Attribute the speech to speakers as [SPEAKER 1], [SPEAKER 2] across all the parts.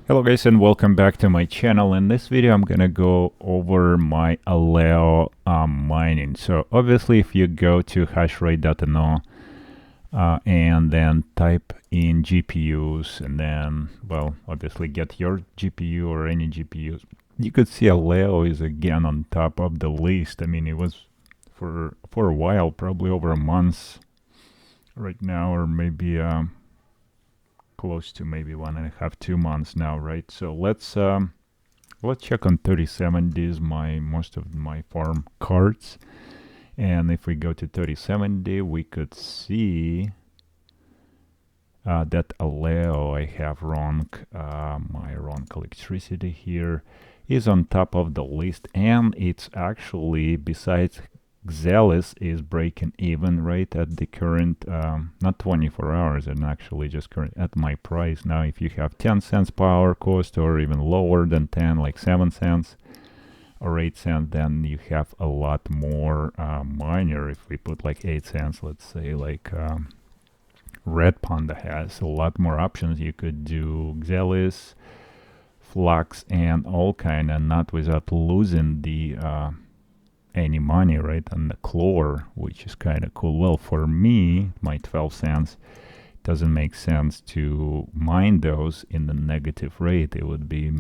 [SPEAKER 1] Hello guys and welcome back to my channel. In this video I'm gonna go over my Aleo mining. So obviously if you go to hashrate.no and then type in GPUs and then, well, obviously get your GPU or any GPUs, you could see Aleo is again on top of the list. I mean, it was for a while, probably over a month right now, or maybe close to maybe 1.5, 2 months now, right? So let's check on 3070s, most of my farm cards. And if we go to 3070, we could see that Aleo, I have my wrong electricity here, is on top of the list, and it's actually, besides Xelis, is breaking even right at the current, not 24 hours, and actually just current at my price. Now, if you have 10 cents power cost or even lower than 10, like 7 cents or 8 cents, then you have a lot more miner. If we put like 8 cents, let's say, like Red Panda has a lot more options. You could do Xelis, Flux, and all kind, and not without losing the any money, right, on the chlor, which is kind of cool. Well, for me, my 12 cents doesn't make sense to mine those in the negative rate. It would be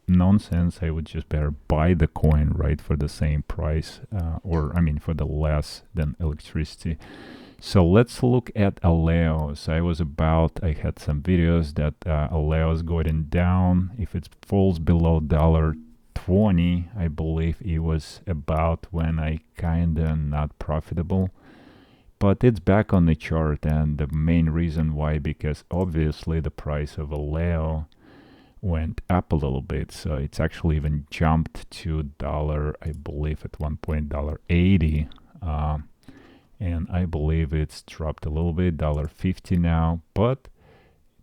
[SPEAKER 1] nonsense. I would just better buy the coin, right, for the same price, or I mean for the less than electricity. So let's look at Aleos. I had some videos that Aleos going down. If it falls below $1.20, I believe it was about when I kinda not profitable. But it's back on the chart, and the main reason why, because obviously the price of Aleo went up a little bit, so it's actually even jumped to dollar, I believe at one point $1.80. And I believe it's dropped a little bit, $1.50 now, but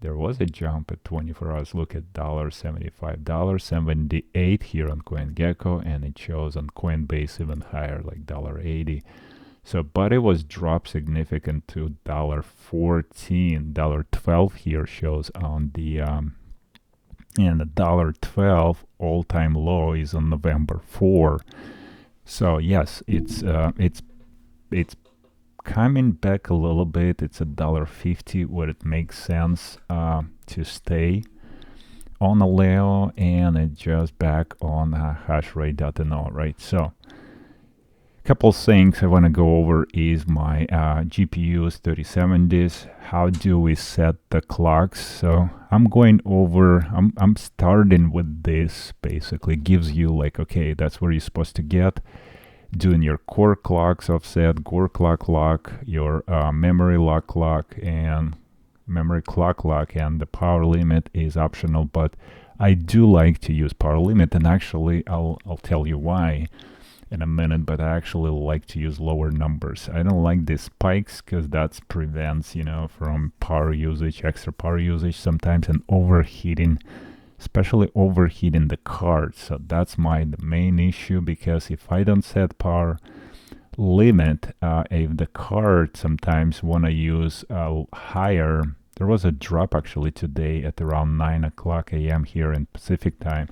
[SPEAKER 1] there was a jump at 24 hours. Look at $1.75, $1.78 here on CoinGecko, and it shows on Coinbase even higher, like $1.80. So, but it was dropped significant to $1.14, $1.12 here shows on the, and the $1.12 all-time low is on November 4. So yes, it's coming back a little bit. It's $1.50 where it makes sense to stay on Aleo, and it's just back on hashrate.no, right? So a couple things I want to go over is my GPUs 3070s. How do we set the clocks? So I'm going over, I'm starting with this. Basically gives you like, okay, that's where you're supposed to get. Doing your core clocks offset, core clock lock, your memory lock lock, and memory clock lock, and the power limit is optional, but I do like to use power limit, and actually I'll tell you why in a minute, but I actually like to use lower numbers. I don't like these spikes because that prevents, you know, from power usage, extra power usage sometimes, and overheating, especially overheating the card. So that's the main issue, because if I don't set power limit, if the card sometimes want to use higher, there was a drop actually today at around 9 o'clock a.m. here in Pacific time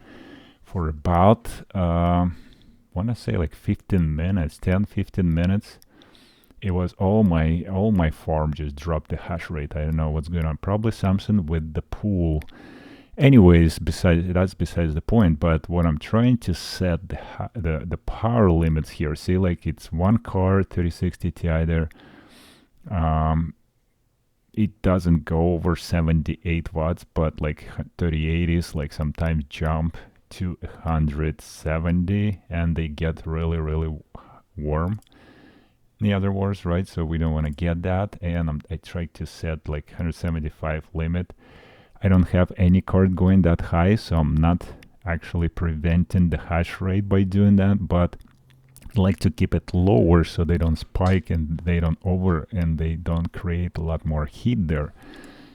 [SPEAKER 1] for about, want to say like 15 minutes, 10-15 minutes. It was all my farm just dropped the hash rate. I don't know what's going on. Probably something with the pool. Anyways, that's besides the point. But what I'm trying to set the power limits here. See, like it's one card, 3060 Ti there. It doesn't go over 78 watts, but like 3080s like sometimes jump to 170, and they get really warm. In other words, right? So we don't want to get that, and I try to set like 175 limit. I don't have any card going that high, so I'm not actually preventing the hash rate by doing that, but I like to keep it lower so they don't spike and they don't create a lot more heat there.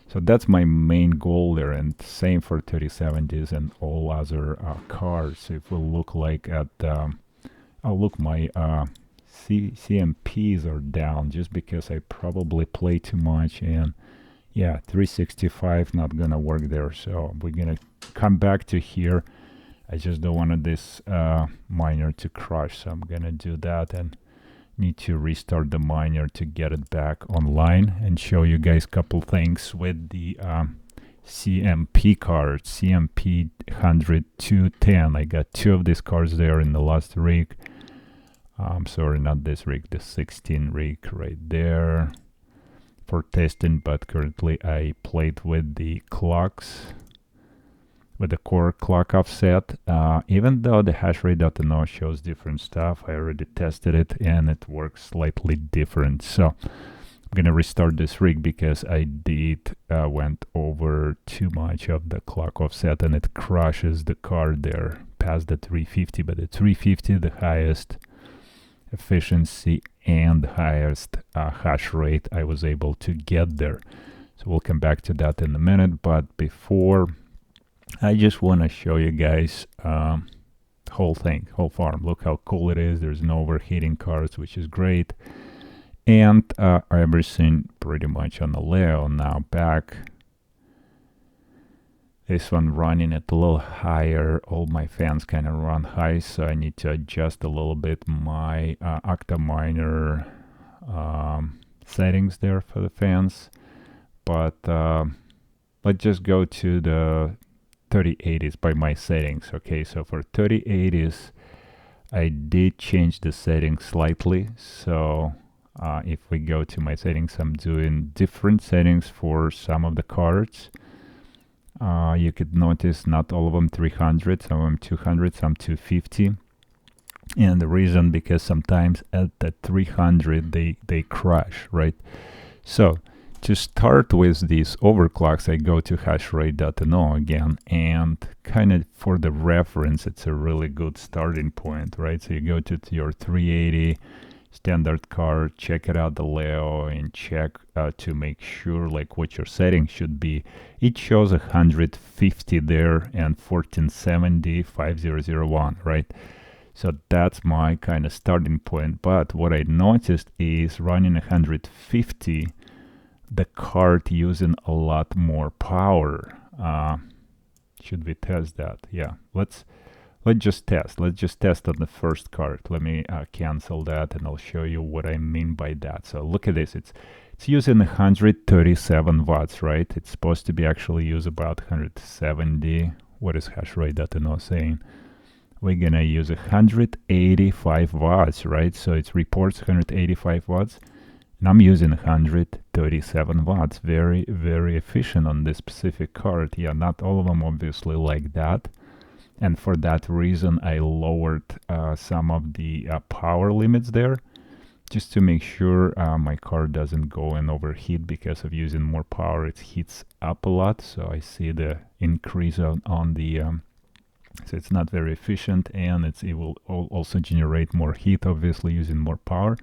[SPEAKER 1] So that's my main goal there, and same for 3070s and all other cards. If we look like at, my CMPs are down just because I probably play too much, and Yeah, 365 not gonna work there, so we're gonna come back to here. I just don't want this miner to crash, so I'm gonna do that and need to restart the miner to get it back online and show you guys a couple things with the CMP cards, CMP 100-210. I got 2 of these cards there in the last rig. Sorry, not this rig, the 16 rig right there for testing, but currently I played with the clocks, with the core clock offset. Even though the hash rate.no shows different stuff, I already tested it and it works slightly different. So I'm gonna restart this rig because I did went over too much of the clock offset and it crashes the card there past the 350. But the 350, the highest efficiency and highest hash rate I was able to get there. So we'll come back to that in a minute, but before, I just want to show you guys whole farm. Look how cool it is. There's no overheating cards, which is great, and everything pretty much on Aleo. Now back, this one running at a little higher. All my fans kind of run high, so I need to adjust a little bit my Octaminer settings there for the fans. But let's just go to the 3080s by my settings. Okay, so for 3080s, I did change the settings slightly. So if we go to my settings, I'm doing different settings for some of the cards. You could notice not all of them 300, some of them 200, some 250. And the reason, because sometimes at the 300 they crash, right? So to start with these overclocks, I go to hashrate.no again, and kind of for the reference, it's a really good starting point, right? So you go to your 380 standard card, check it out, the Aleo, and check to make sure like what your settings should be. It shows 150 there and 1470 5001, right? So that's my kind of starting point. But what I noticed is running 150, the card using a lot more power. Should we test that? Yeah, let's just test. Let's just test on the first card. Let me cancel that and I'll show you what I mean by that. So look at this. It's using 137 watts, right? It's supposed to be actually use about 170. What is hashrate.no saying? We're gonna use 185 watts, right? So it reports 185 watts. And I'm using 137 watts. Very, very efficient on this specific card. Yeah, not all of them obviously like that. And for that reason, I lowered some of the power limits there, just to make sure my card doesn't go and overheat because of using more power. It heats up a lot, so I see the increase on the... so it's not very efficient, and it will also generate more heat, obviously, using more power.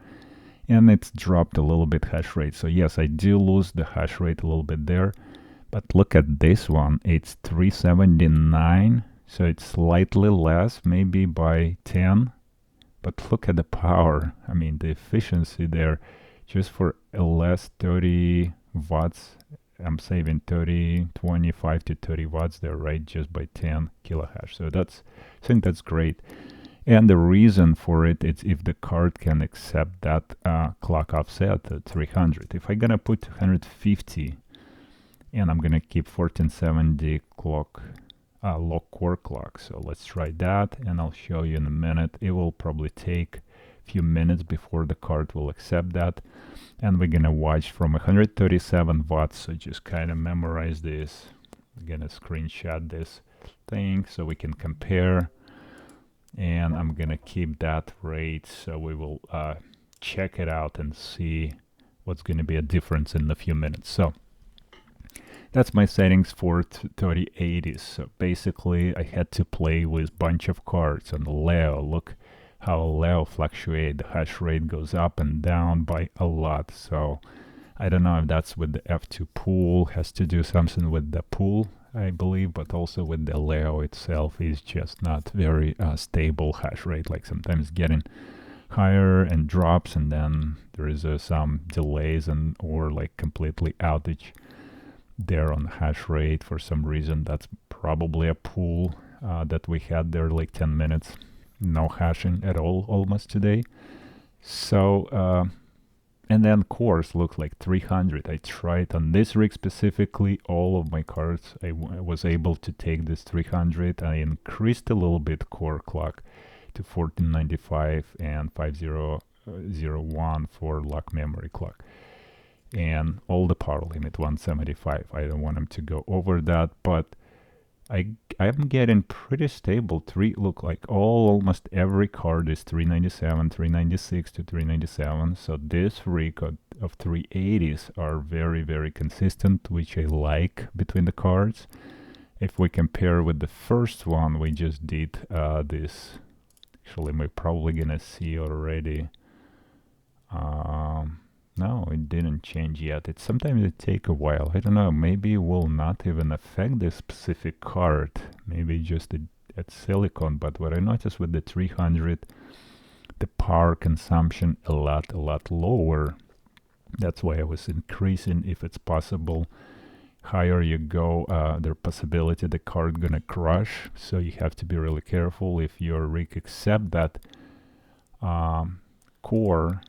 [SPEAKER 1] And it's dropped a little bit hash rate. So yes, I do lose the hash rate a little bit there. But look at this one. It's 379. So it's slightly less, maybe by 10. But look at the power. I mean, the efficiency there, just for a less 30 watts, I'm saving 25 to 30 watts there, right? Just by 10 kilohash. So I think that's great. And the reason for it is if the card can accept that clock offset at 300. If I'm gonna put 150 and I'm gonna keep 1470 clock lock core clock, so let's try that and I'll show you in a minute. It will probably take a few minutes before the card will accept that, and we're gonna watch from 137 watts. So just kind of memorize this. I'm gonna screenshot this thing so we can compare. And I'm gonna keep that rate, so we will check it out and see what's gonna be a difference in a few minutes. So that's my settings for 3080s. So basically I had to play with bunch of cards on the Aleo. Look how Aleo fluctuate. The hash rate goes up and down by a lot. So I don't know if that's with the F2Pool, has to do something with the pool, I believe, but also with the Aleo itself is just not very stable hash rate, like sometimes getting higher and drops, and then there is some delays and or like completely outage. there on hash rate for some reason. That's probably a pool that we had there like 10 minutes, no hashing at all almost today. So and then cores look like 300. I tried on this rig specifically, all of my cards, I was able to take this 300. I increased a little bit core clock to 1495 and 5001 for lock memory clock. And all the power limit 175. I don't want them to go over that, but I'm getting pretty stable. Look like almost every card is 397, 396 to 397. So this rig of 380s are very, very consistent, which I like between the cards. If we compare with the first one we just did, this, actually we're probably gonna see already. No, it didn't change yet. Sometimes it take a while. I don't know, maybe it will not even affect this specific card. Maybe just at silicon, but what I noticed with the 300, the power consumption a lot lower. That's why I was increasing, if it's possible. Higher you go, the possibility the card gonna crash, so you have to be really careful if your rig accept that core,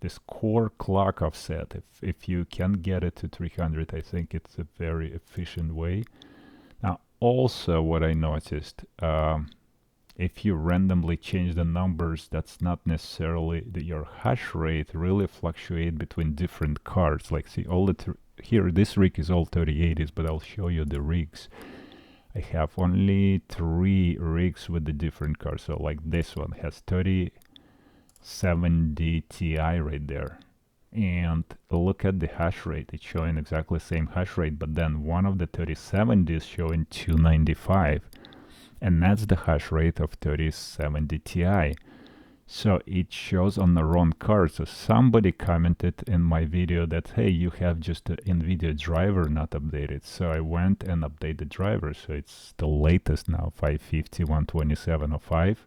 [SPEAKER 1] this core clock offset. If you can get it to 300, I think it's a very efficient way. Now also what I noticed, if you randomly change the numbers, that's not necessarily your hash rate really fluctuate between different cards. Like see all the here this rig is all 3080s, but I'll show you the rigs. I have only 3 rigs with the different cards. So like this one has 3070 Ti right there, and look at the hash rate. It's showing exactly the same hash rate, but then one of the 3070 is showing 295, and that's the hash rate of 3070 Ti. So it shows on the wrong card. So somebody commented in my video that, hey, you have just an Nvidia driver not updated. So I went and updated the driver. So it's the latest now, 550 12705.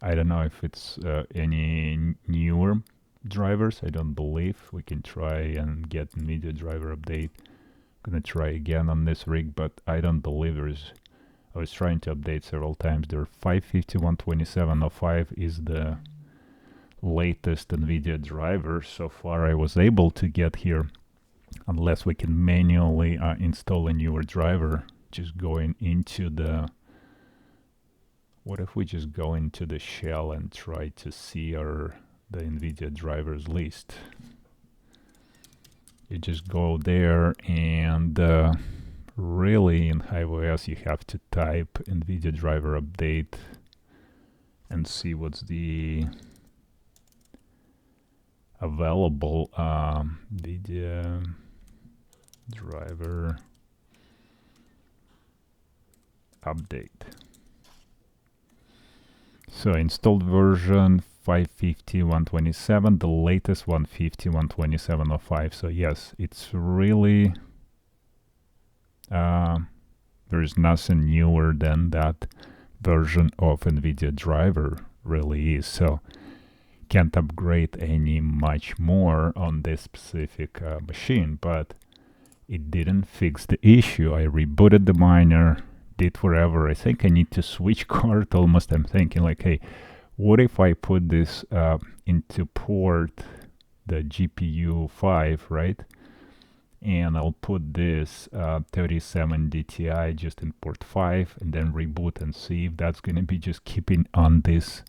[SPEAKER 1] I don't know if it's any newer drivers. I don't believe. We can try and get Nvidia driver update. Gonna try again on this rig, but I don't believe there's. I was trying to update several times. There 550 12705 is the latest Nvidia driver so far I was able to get here, unless we can manually install a newer driver. Just going into the, what if we just go into the shell and try to see the Nvidia drivers list. You just go there, and really in HiveOS you have to type Nvidia driver update and see what's the available Nvidia driver update. So installed version 550 127, the latest 150 12705. So yes, it's really there's nothing newer than that version of Nvidia driver really is. So can't upgrade any much more on this specific machine, but it didn't fix the issue. I rebooted the miner, did whatever. I think I need to switch card almost. I'm thinking like, hey, what if I put this into port, the GPU 5, right? And I'll put this 3070 Ti just in port 5 and then reboot and see if that's going to be just keeping on this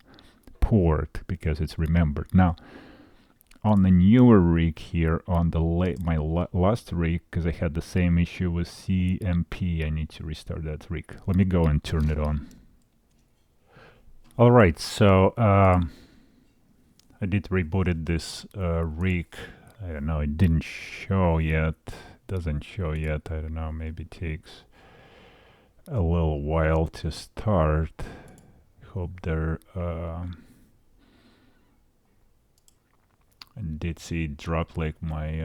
[SPEAKER 1] port because it's remembered. Now, on the newer rig here, on the last rig, because I had the same issue with CMP, I need to restart that rig. Let me go and turn it on. All right, so I did rebooted this rig. I don't know, it didn't show yet, doesn't show yet, I don't know, maybe it takes a little while to start. Hope there, I did see it drop like my,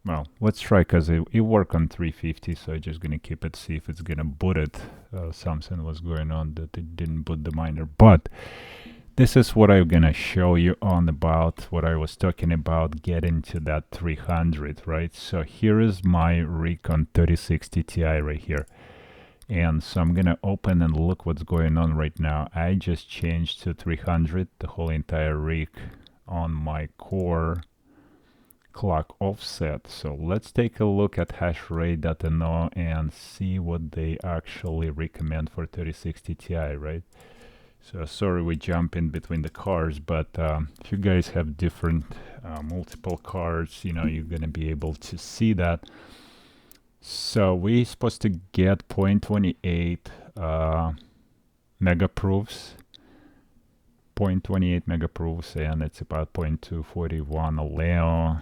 [SPEAKER 1] well, let's try, because it worked on 350, so I'm just gonna keep it, see if it's gonna boot it. Something was going on that it didn't boot the miner, but This is what I'm gonna show you on about what I was talking about, getting to that 300, right? So here is my Recon 3060 Ti right here. And so I'm gonna open and look what's going on right now. I just changed to 300, the whole entire rig on my core clock offset. So let's take a look at hash rate.no and see what they actually recommend for 3060 Ti, right? So sorry we jump in between the cards, but if you guys have different multiple cards, you know, you're gonna be able to see that. So we're supposed to get 0.28 megaproofs, 0.28 megaproofs, and it's about 0.241 Aleo,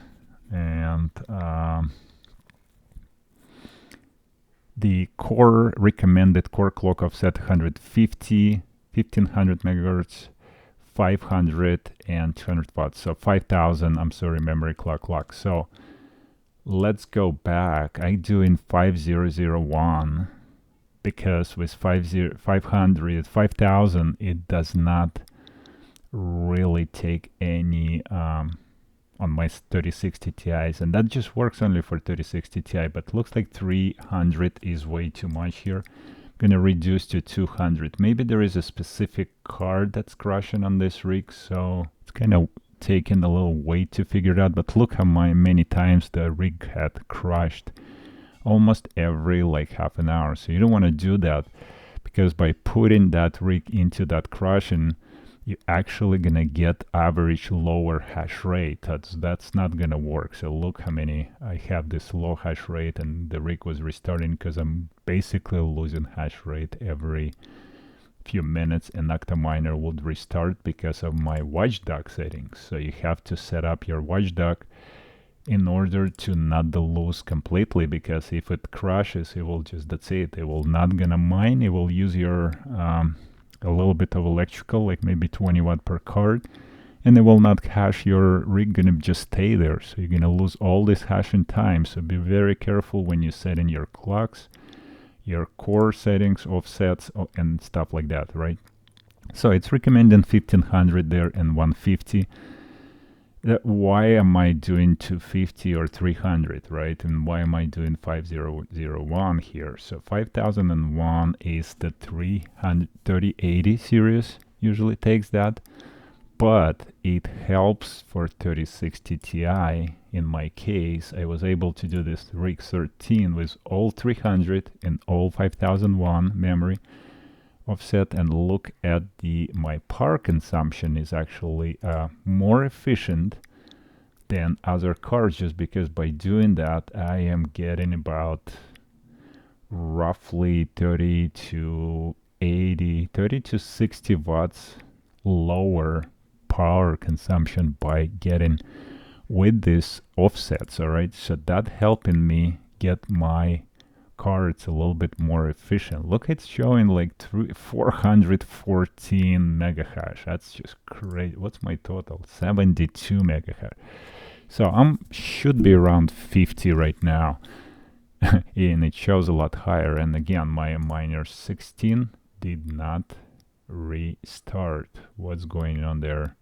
[SPEAKER 1] and the core recommended core clock offset 150, 1500 megahertz, 500 and 200 watts. So 5000, I'm sorry, memory clock. So let's go back. I do in 5001 because with 500, 5000, it does not really take any on my 3060 Ti's, and that just works only for 3060 Ti, but looks like 300 is way too much here. I'm gonna reduce to 200. Maybe there is a specific card that's crashing on this rig, so it's kind of taken a little wait to figure it out, but look how many times the rig had crashed, almost every like half an hour. So you don't want to do that, because by putting that rig into that crashing, you're actually gonna get average lower hash rate. That's not gonna work. So look how many I have this low hash rate, and the rig was restarting because I'm basically losing hash rate every few minutes, and Octominer would restart because of my watchdog settings. So you have to set up your watchdog in order to not lose completely, because if it crashes, it will just, that's it. It will not gonna mine. It will use your a little bit of electrical, like maybe 20 watt per card, and it will not hash. Your rig gonna just stay there, so you're gonna lose all this hashing time. So be very careful when you set in your clocks, your core settings, offsets, and stuff like that, right? So it's recommending 1500 there and 150. Why am I doing 250 or 300, right? And why am I doing 5001 here? So 5001 is the 3080 series, usually takes that, but it helps for 3060 Ti. In my case, I was able to do this rig 13 with all 300 and all 5001 memory offset, and look at my power consumption is actually more efficient than other cards, just because by doing that I am getting about roughly 30 to 60 watts lower power consumption by getting with these offsets. All right, so that helping me get my cards a little bit more efficient. Look, it's showing like 414 mega hash. That's just crazy. What's my total? 72 mega hash. So should be around 50 right now, and it shows a lot higher. And again, my miner 16 did not restart. What's going on there?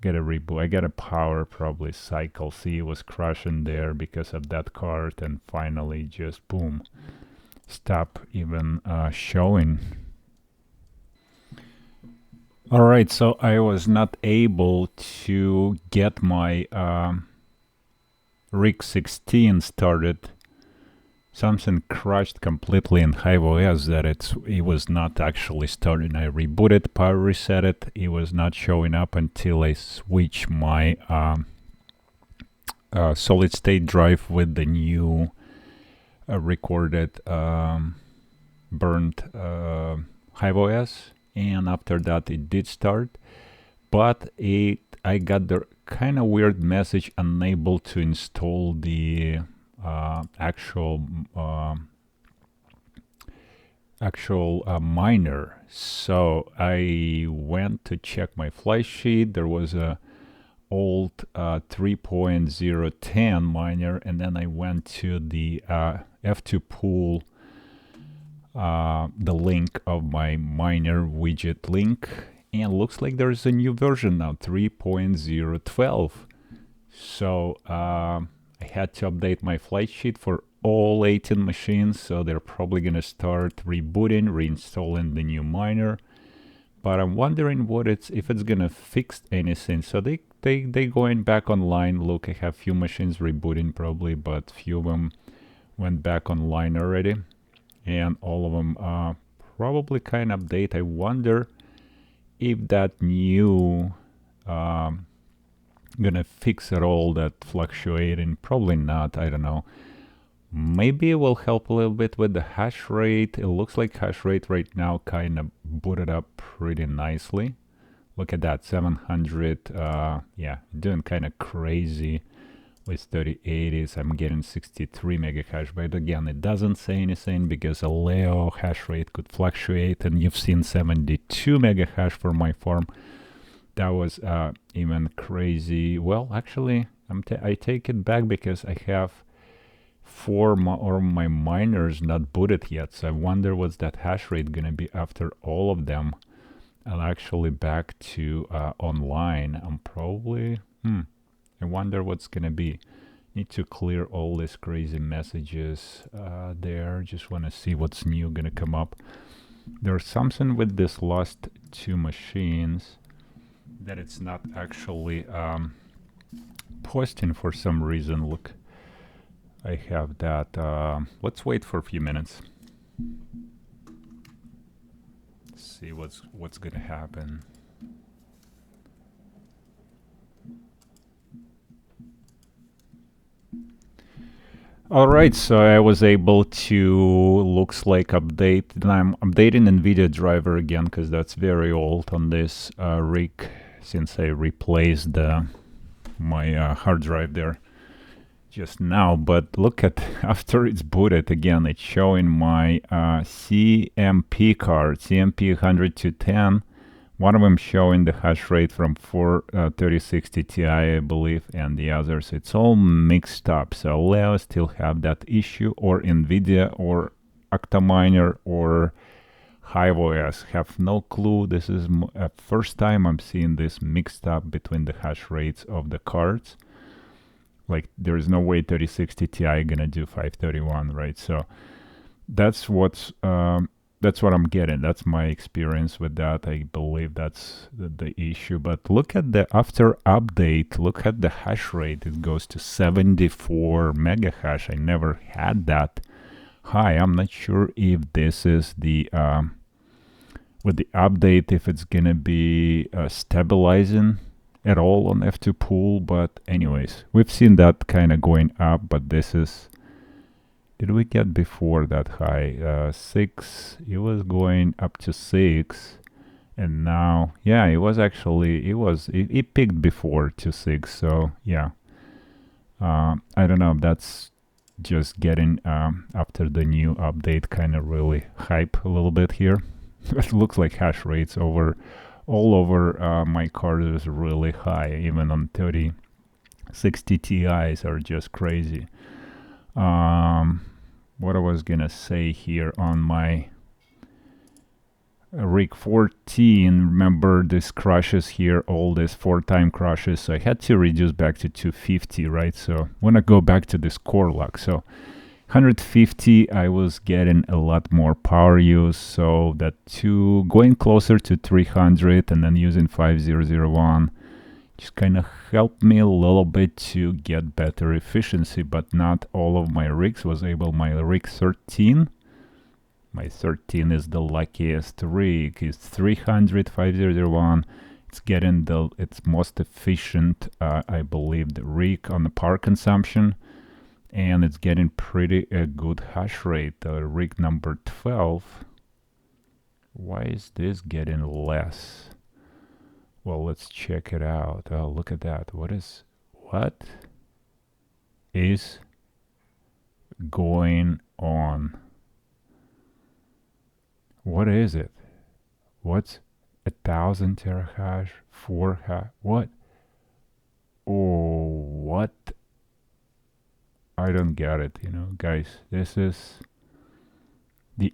[SPEAKER 1] Get a reboot. I got a power probably cycle. See, it was crashing there because of that card, and finally just boom, stop even showing. All right, so I was not able to get my rig 16 started. Something crashed completely in HiveOS that it was not actually starting. I rebooted, power reset it. It was not showing up until I switched my solid state drive with the new recorded burnt HiveOS, and after that it did start. But I got the kind of weird message, unable to install the actual miner. So I went to check my flash sheet. There was a old 3.010 miner, and then I went to the F2Pool, the link of my miner widget link, And looks like there's a new version now, 3.012. So I had to update my flight sheet for all 18 machines, so they're probably gonna start rebooting, reinstalling the new miner. But I'm wondering what if it's gonna fix anything. So they going back online. Look, I have few machines rebooting probably, but few of them went back online already, and all of them probably can update. I wonder if that new gonna fix it all, that fluctuating. Probably not, I don't know. Maybe it will help a little bit with the hash rate. It looks like hash rate right now kind of booted up pretty nicely. Look at that, 700. Yeah, doing kind of crazy with 3080s. I'm getting 63 mega hash, but again, it doesn't say anything because Aleo hash rate could fluctuate, and you've seen 72 mega hash for my farm. That was even crazy. Well, actually, I take it back because I have four or my miners not booted yet. So I wonder what's that hash rate gonna be after all of them. And actually back to online. I'm probably I wonder what's gonna be. Need to clear all these crazy messages there. Just want to see what's new gonna come up. There's something with this last two machines that it's not actually posting for some reason. Look, I have that. Let's wait for a few minutes. See what's gonna happen. All right, so I was able to, looks like update, and I'm updating Nvidia driver again because that's very old on this rig since I replaced my hard drive there just now. But look at, after it's booted again, it's showing my CMP card, CMP 100 to 10. One of them showing the hash rate from 3060 Ti, I believe, and the others, it's all mixed up. So Aleo still have that issue, or Nvidia, or Octaminer, or HiveOS. Have no clue. This is first time I'm seeing this mixed up between the hash rates of the cards. Like, there is no way 3060 Ti gonna do 531, right? So that's what I'm getting. That's my experience with that. I believe that's the issue. But look at the after update. Look at the hash rate. It goes to 74 mega hash. I never had that high. I'm not sure if this is the with the update, if it's gonna be stabilizing at all on F2Pool. But anyways, we've seen that kind of going up. But this is. Did we get before that high? 6, it was going up to 6, and now, yeah, it was actually, it peaked before to 6, so yeah. I don't know, that's just getting, after the new update, kind of really hype a little bit here. It looks like hash rates all over my card is really high, even on 3060 Ti's are just crazy. What I was gonna say here on my rig 14, remember this crashes here, all these 4-time crashes, so I had to reduce back to 250, right? So when I go back to this core lock, so 150, I was getting a lot more power use, so that going closer to 300 and then using 5001 just kind of helped me a little bit to get better efficiency, but not all of my rigs was able. My rig 13, my 13 is the luckiest rig. It's 300, 5001. It's getting its most efficient, I believe, the rig on the power consumption, and it's getting pretty good hash rate. Rig number 12. Why is this getting less? Well, let's check it out. Oh, look at that. What is going on? What is it? What's 1,000 terahash, 4 hash? What? Oh, what? I don't get it, guys. This is the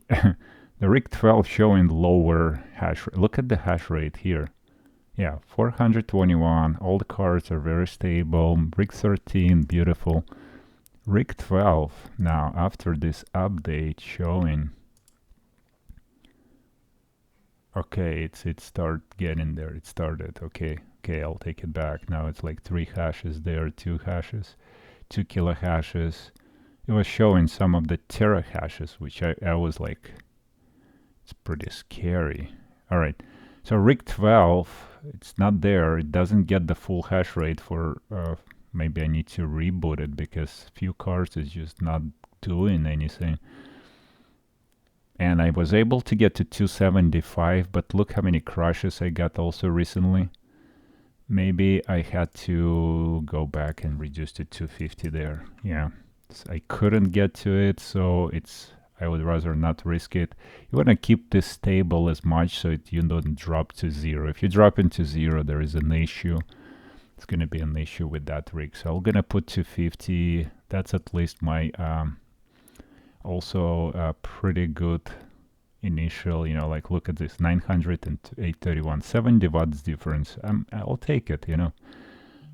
[SPEAKER 1] The rig 12 showing lower hash rate. Look at the hash rate here. Yeah, 421. All the cards are very stable. Rig 13, beautiful. Rig 12, now after this update showing, okay, it started getting there. It started. Okay, I'll take it back. Now it's like 3 hashes there, 2 hashes, 2 kilohashes. It was showing some of the tera hashes, which I was like, it's pretty scary. All right, so rig 12, it's not there. It doesn't get the full hash rate for, maybe I need to reboot it because few cards is just not doing anything. And I was able to get to 275, but look how many crashes I got also recently. Maybe I had to go back and reduce to 250 there. Yeah, I couldn't get to it, so I would rather not risk it. You want to keep this stable as much so you don't drop to 0. If you drop into 0, there is an issue. It's going to be an issue with that rig. So I'm going to put 250. That's at least my also a pretty good initial, you know, like look at this, 900 and 831, 70 watts difference. I'll take it, you know,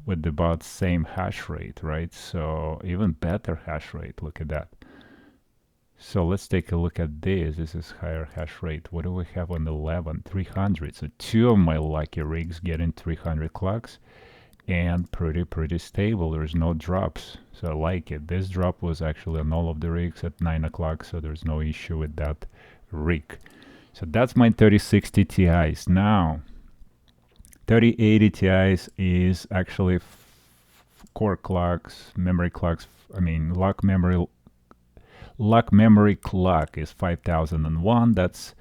[SPEAKER 1] with about same hash rate, right? So even better hash rate, look at that. So let's take a look at this. This is higher hash rate. What do we have on 11? 300. So 2 of my lucky rigs getting 300 clocks and pretty stable. There's no drops, so I like it. This drop was actually on all of the rigs at 9 o'clock, so there's no issue with that rig. So that's my 3060 Ti's. Now 3080 Ti's is actually core clocks, memory clocks, I mean lock memory clock is 5001. That's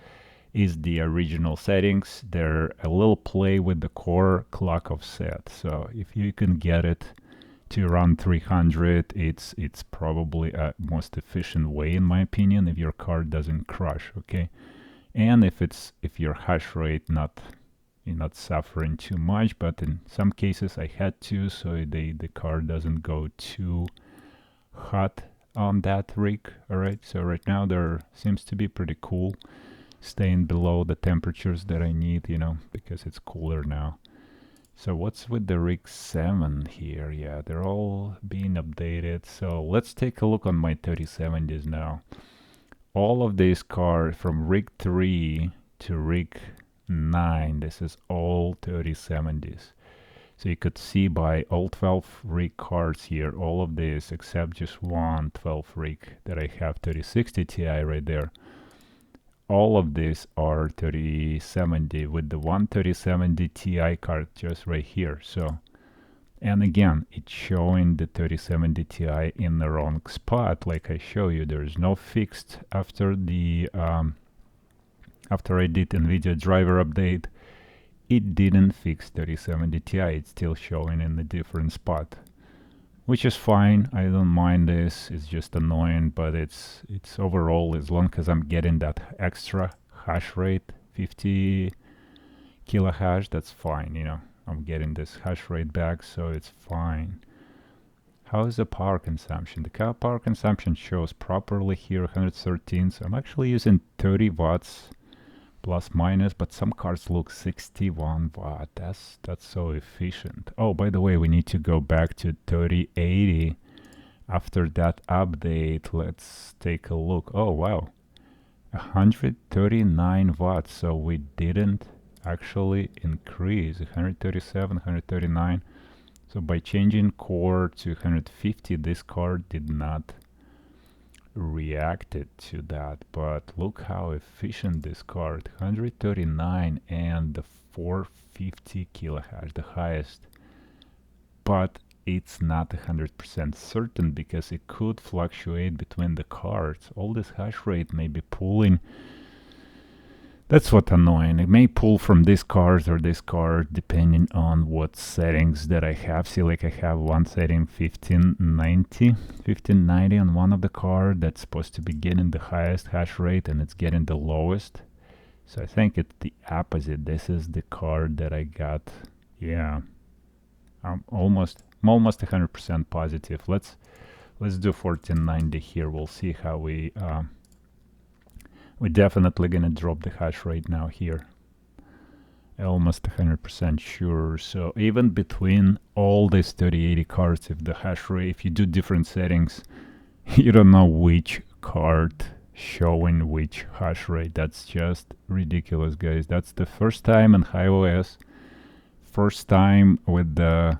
[SPEAKER 1] is the original settings. They're a little play with the core clock offset. So if you can get it to around 300, it's probably a most efficient way in my opinion if your card doesn't crash, okay? And if your hash rate you're not suffering too much, but in some cases I had to, so the card doesn't go too hot on that rig. All right, so right now there seems to be pretty cool, staying below the temperatures that I need, you know, because it's cooler now. So what's with the rig 7 here? Yeah, they're all being updated. So let's take a look on my 3070s now. All of these cards from rig 3 to rig 9, this is all 3070s. So you could see by all 12 rig cards here, all of this except just one 12 rig that I have 3060 Ti right there. All of these are 3070 with the one 3070 Ti card just right here. So, and again, it's showing the 3070 Ti in the wrong spot. Like I show you, there is no fixed after the after I did Nvidia driver update. It didn't fix 3070 Ti. It's still showing in a different spot, which is fine. I don't mind this. It's just annoying, but it's overall, as long as I'm getting that extra hash rate, 50 kilohash, that's fine. You know, I'm getting this hash rate back, so it's fine. How is the power consumption? The power consumption shows properly here, 113. So I'm actually using 30 watts plus minus, but some cards look 61 watt. That's so efficient. Oh, by the way, we need to go back to 3080 after that update. Let's take a look. Oh wow, 139 watts. So we didn't actually increase. 137, 139. So by changing core to 150, this card did not reacted to that, but look how efficient this card, 139 and the 450 kilohash, the highest, but it's not 100% certain because it could fluctuate between the cards. All this hash rate may be pulling. That's what's annoying. It may pull from this card or this card depending on what settings that I have. See, like I have one setting 1590 on one of the card that's supposed to be getting the highest hash rate and it's getting the lowest. So I think it's the opposite. This is the card that I got. Yeah, I'm almost 100% positive. Let's do 1490 here. We'll see how we We're definitely gonna drop the hash rate now here. Almost 100% sure. So even between all these 3080 cards, if the hash rate, if you do different settings, you don't know which card showing which hash rate. That's just ridiculous, guys. That's the first time in iOS, first time with the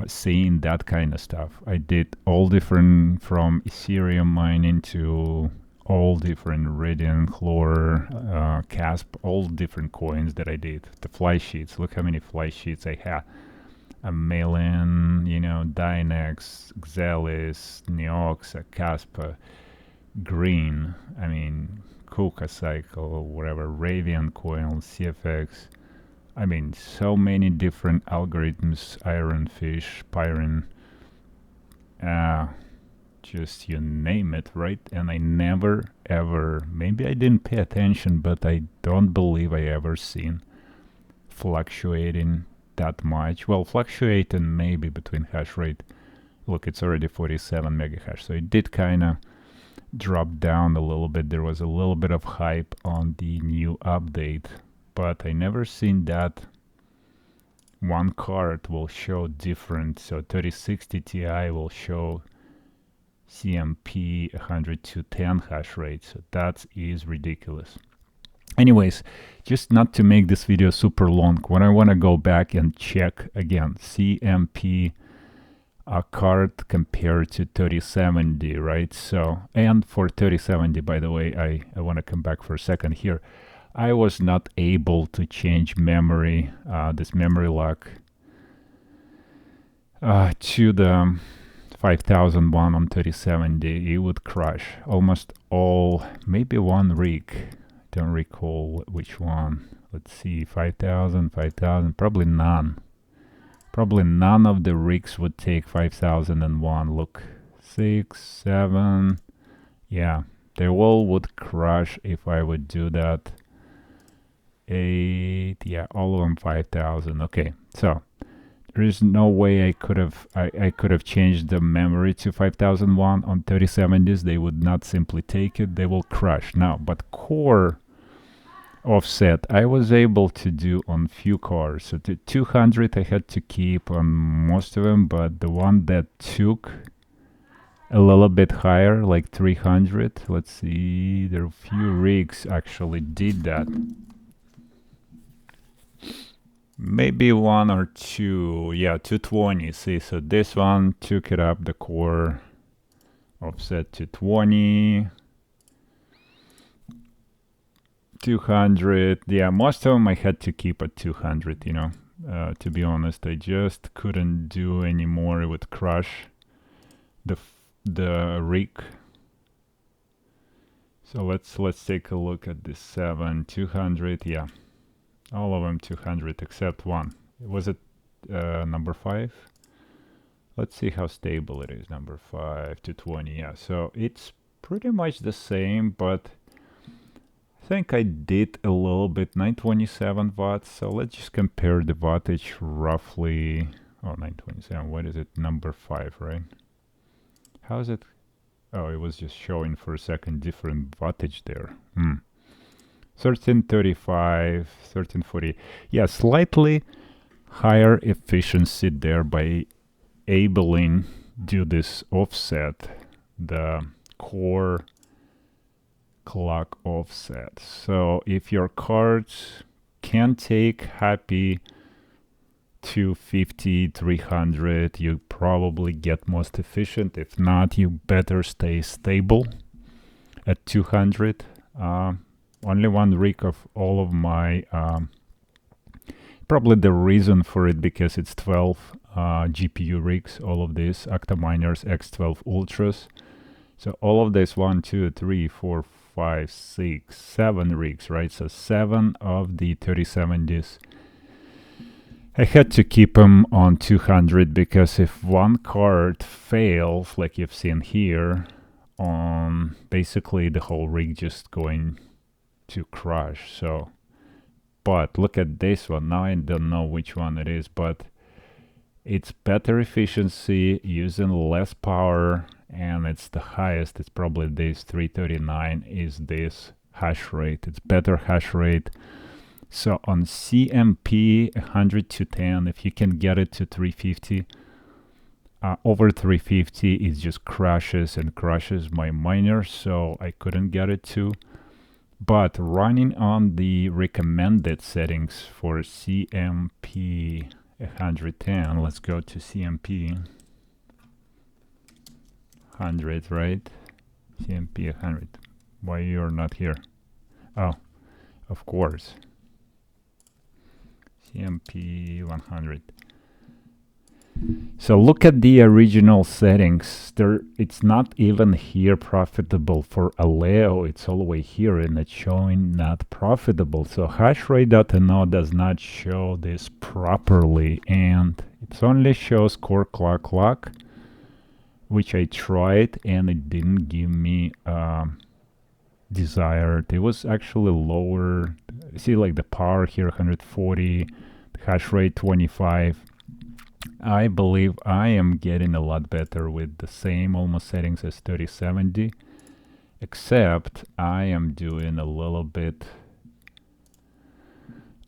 [SPEAKER 1] seeing that kind of stuff. I did all different, from Ethereum mining to all different Radiant, Chlor, Casp, all different coins that I did. The fly sheets, look how many fly sheets I had. A million, you know, Dynex, Xelis, Neox, Caspa, Green, I mean, Kuka Cycle, whatever, Radiant coin, CFX. I mean, so many different algorithms, Ironfish, Pyron, just you name it, right? And I never ever, maybe I didn't pay attention, but I don't believe I ever seen fluctuating that much. Well, fluctuating maybe between hash rate. Look, it's already 47 megahash, so it did kind of drop down a little bit. There was a little bit of hype on the new update, but I never seen that one card will show different. So 3060 Ti will show CMP 100-10 hash rate, so that is ridiculous. Anyways, just not to make this video super long, when I want to go back and check again CMP card compared to 3070, right? So, and for 3070, by the way, I want to come back for a second here. I was not able to change memory, this memory lock, to the 5001 on 3070. It would crash almost all, maybe one rig. Don't recall which one. Let's see, 5000, probably none. Probably none of the rigs would take 5001. Look, 6, 7. Yeah, they all would crash if I would do that. 8, yeah, all of them 5000. Okay, so there is no way I could have changed the memory to 5001 on 3070s. They would not simply take it, they will crash. Now, but core offset I was able to do on few cars. So the 200 I had to keep on most of them, but the one that took a little bit higher, like 300, let's see, there are a few rigs actually did that. Maybe one or two, yeah, 220. See, so this one took it up, the core offset to 20, 200. Yeah, most of them I had to keep at 200, you know. To be honest, I just couldn't do any more. It would crush the rig. So let's take a look at this 200. Yeah, all of them 200 except one. Was it number 5? Let's see how stable it is. Number 5 to 20. Yeah, so it's pretty much the same, but I think I did a little bit. 927 watts. So let's just compare the wattage roughly. Oh, 927. What is it? Number 5, right? How is it? Oh, it was just showing for a second different wattage there. 1335, 1340. Yeah, slightly higher efficiency there by enabling do this offset, the core clock offset. So if your cards can take happy 250, 300, you probably get most efficient. If not, you better stay stable at 200. Only one rig of all of my, probably the reason for it, because it's 12 GPU rigs, all of these Octaminers X12 Ultras. So all of this 1, 2, 3, 4, 5, 6, 7 rigs, right? So 7 of the 3070s. I had to keep them on 200 because if one card fails, like you've seen here, on basically the whole rig just going to crash. So, but look at this one. Now I don't know which one it is, but it's better efficiency, using less power, and it's the highest. It's probably this 339 is this hash rate. It's better hash rate. So on CMP 100 to 10, if you can get it to 350, over 350 it just crashes and crashes my miner, so I couldn't get it to. But running on the recommended settings for CMP 110, let's go to CMP 100, right? CMP 100. Why you're not here? Oh, of course. CMP 100. So look at the original settings. It's not even here profitable for Aleo. It's all the way here and it's showing not profitable. So hashrate.no does not show this properly, and it only shows core clock, which I tried and it didn't give me desired. It was actually lower. See, like the power here 140, the hash rate 25. I believe I am getting a lot better with the same almost settings as 3070, except I am doing a little bit,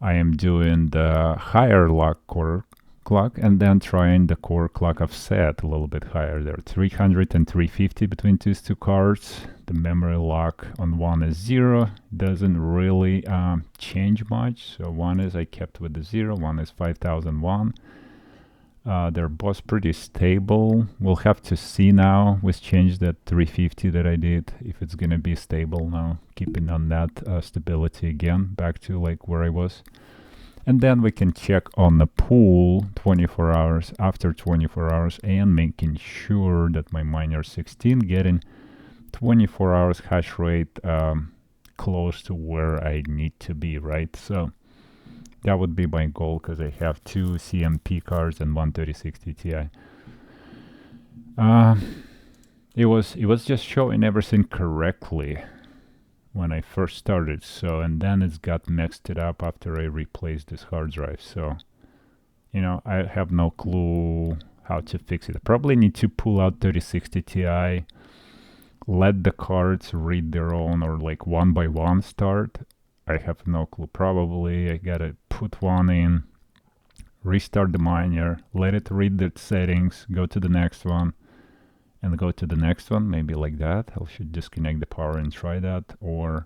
[SPEAKER 1] I am doing the higher core clock and then trying the core clock offset a little bit higher there. 300 and 350 between these two cards. The memory lock on one is 0. Doesn't really change much. So one is I kept with the 0, one is 5001. They're both pretty stable. We'll have to see now with change that 350 that I did, if it's gonna be stable now, keeping on that stability again, back to like where I was. And then we can check on the pool 24 hours, after 24 hours, and making sure that my miner 16 getting 24 hours hash rate close to where I need to be, right? So that would be my goal, because I have 2 CMP cards and one 3060 Ti. It was just showing everything correctly when I first started, so, and then it's got mixed it up after I replaced this hard drive. So, you know, I have no clue how to fix it. I probably need to pull out 3060 Ti, let the cards read their own, or like one by one start. I have no clue. Probably I gotta put one in, restart the miner, let it read the settings, go to the next one, and go to the next one, maybe like that. I should disconnect the power and try that, or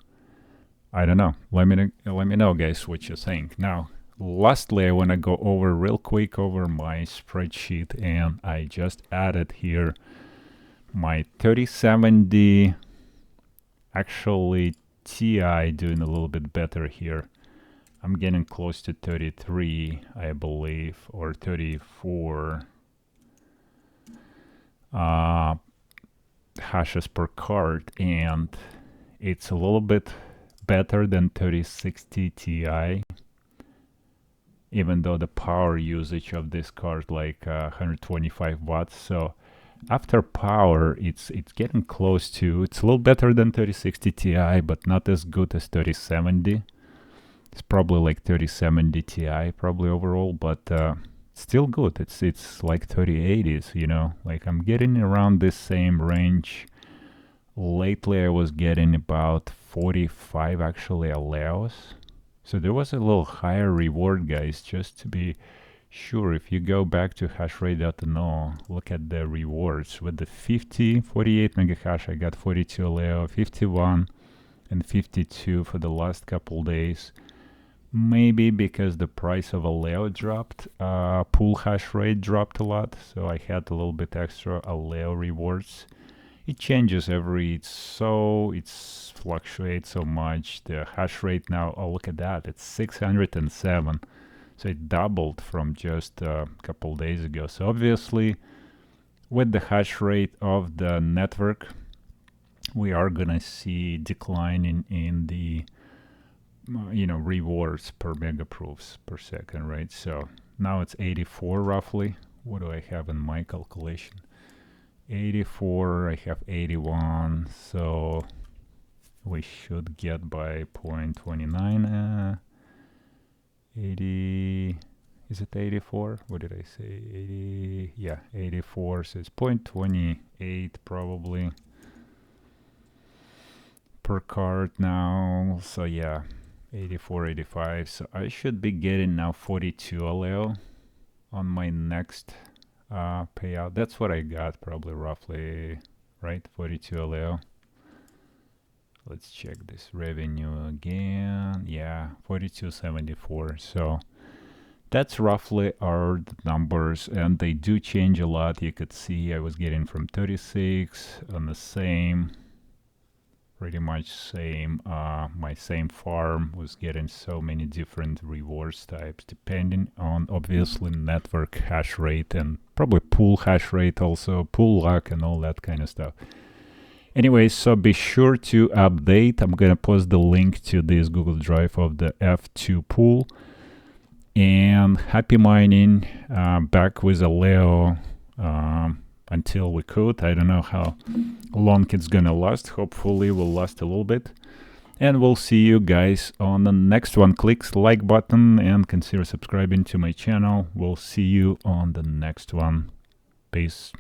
[SPEAKER 1] I don't know. Let me know, guys, what you think. Now, lastly, I want to go over real quick over my spreadsheet, and I just added here my 3070, actually Ti doing a little bit better here. I'm getting close to 33, I believe, or 34 hashes per card, and it's a little bit better than 3060 Ti, even though the power usage of this card like 125 watts. So after power, it's getting close to, it's a little better than 3060 Ti, but not as good as 3070. It's probably like 3070 Ti probably overall, but still good. It's like 3080s, you know, like I'm getting around this same range. Lately I was getting about 45 actually Aleos. So there was a little higher reward, guys, just to be sure. If you go back to hashrate.no, look at the rewards. With the 48 mega hash, I got 42 Aleo, 51 and 52 for the last couple days. Maybe because the price of Aleo dropped, pool hash rate dropped a lot, so I had a little bit extra Aleo rewards. It changes it fluctuates so much. The hash rate now, oh look at that, it's 607. So it doubled from just a couple days ago. So obviously, with the hash rate of the network, we are gonna see decline in the rewards per megaproofs per second, right? So now it's 84 roughly. What do I have in my calculation? 84, I have 81, so we should get by 0.29, 80, Is it 84? What did I say? 80? Yeah, 84. So it's 0.28 probably per card now. So yeah, 84, 85. So I should be getting now 42 Aleo on my next payout. That's what I got, probably roughly, right? 42 Aleo. Let's check this revenue again. Yeah, 42.74. So that's roughly are the numbers, and they do change a lot. You could see I was getting from 36 on the same, pretty much same. My same farm was getting so many different rewards types depending on obviously network hash rate and probably pool hash rate also, pool luck and all that kind of stuff. Anyway, so be sure to update. I'm gonna post the link to this Google Drive of the F2Pool. And happy mining, back with Aleo until we could. I don't know how long it's gonna last. Hopefully will last a little bit. And we'll see you guys on the next one. Click the like button and consider subscribing to my channel. We'll see you on the next one. Peace.